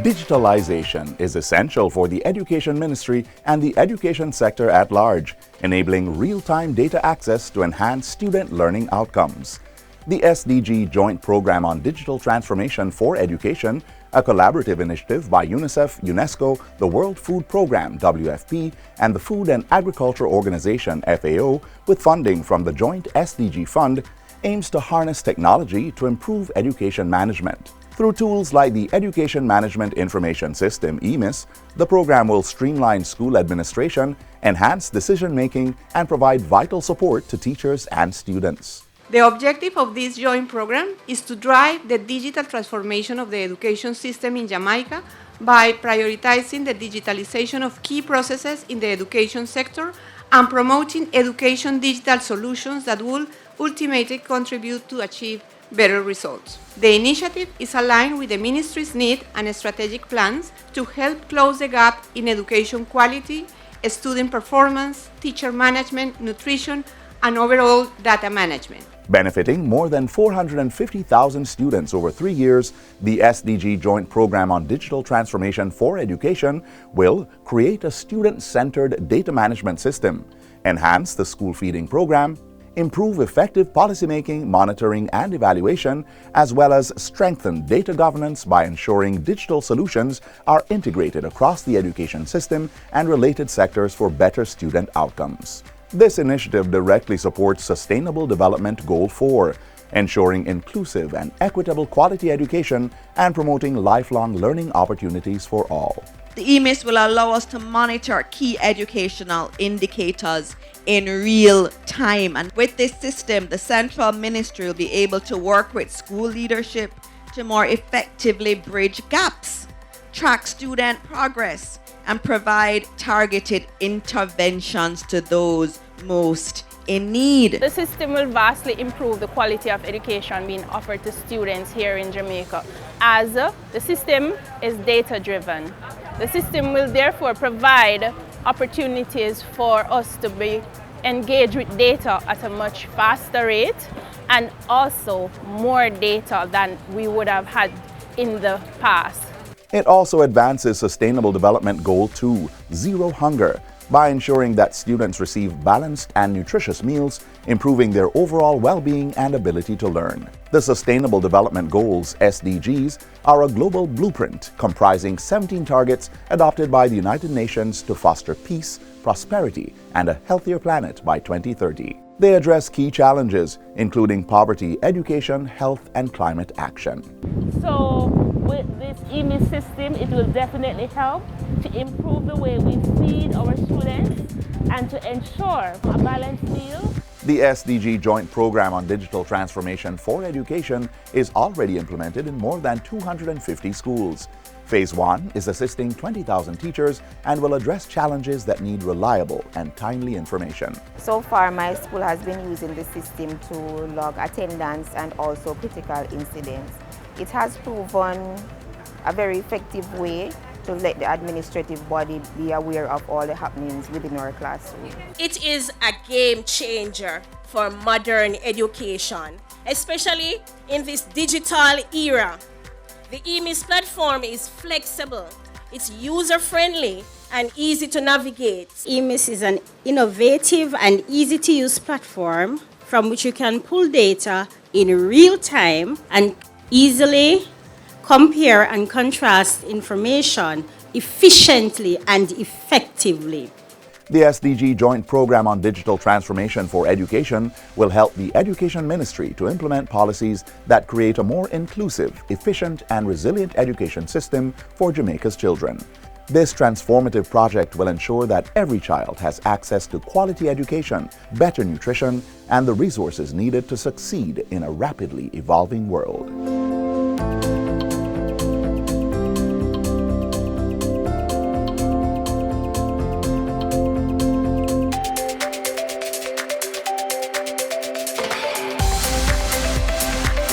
Digitalization is essential for the Education Ministry and the education sector at large, enabling real-time data access to enhance student learning outcomes. The SDG Joint Program on Digital Transformation for Education, a collaborative initiative by UNICEF, UNESCO, the World Food Programme (WFP), and the Food and Agriculture Organization (FAO), with funding from the Joint SDG Fund, aims to harness technology to improve education management. Through tools like the Education Management Information System (EMIS), the program will streamline school administration, enhance decision-making, and provide vital support to teachers and students. The objective of this joint program is to drive the digital transformation of the education system in Jamaica by prioritizing the digitalization of key processes in the education sector and promoting education digital solutions that will ultimately contribute to achieve better results. The initiative is aligned with the Ministry's need and strategic plans to help close the gap in education quality, student performance, teacher management, nutrition, and overall data management. Benefiting more than 450,000 students over 3 years, the SDG Joint Program on Digital Transformation for Education will create a student-centered data management system, enhance the school feeding program, improve effective policymaking, monitoring, and evaluation, as well as strengthen data governance by ensuring digital solutions are integrated across the education system and related sectors for better student outcomes. This initiative directly supports Sustainable Development Goal 4, ensuring inclusive and equitable quality education and promoting lifelong learning opportunities for all. The EMIS will allow us to monitor key educational indicators in real time. And with this system, the Central Ministry will be able to work with school leadership to more effectively bridge gaps, track student progress, and provide targeted interventions to those most in need. The system will vastly improve the quality of education being offered to students here in Jamaica, as the system is data-driven. The system will therefore provide opportunities for us to be engaged with data at a much faster rate and also more data than we would have had in the past. It also advances Sustainable Development Goal 2, Zero Hunger, by ensuring that students receive balanced and nutritious meals, improving their overall well-being and ability to learn. The Sustainable Development Goals, SDGs, are a global blueprint comprising 17 targets adopted by the United Nations to foster peace, prosperity, and a healthier planet by 2030. They address key challenges, including poverty, education, health, and climate action. So with this EMIS system, it will definitely help to improve the way we feed our students and to ensure a balanced meal. The SDG Joint Program on Digital Transformation for Education is already implemented in more than 250 schools. Phase 1 is assisting 20,000 teachers and will address challenges that need reliable and timely information. So far, my school has been using the system to log attendance and also critical incidents. It has proven a very effective way to let the administrative body be aware of all the happenings within our classroom. It is a game changer for modern education, especially in this digital era. The EMIS platform is flexible, it's user-friendly and easy to navigate. EMIS is an innovative and easy-to-use platform from which you can pull data in real time and easily compare and contrast information efficiently and effectively. The SDG Joint Program on Digital Transformation for Education will help the Education Ministry to implement policies that create a more inclusive, efficient, and resilient education system for Jamaica's children. This transformative project will ensure that every child has access to quality education, better nutrition, and the resources needed to succeed in a rapidly evolving world.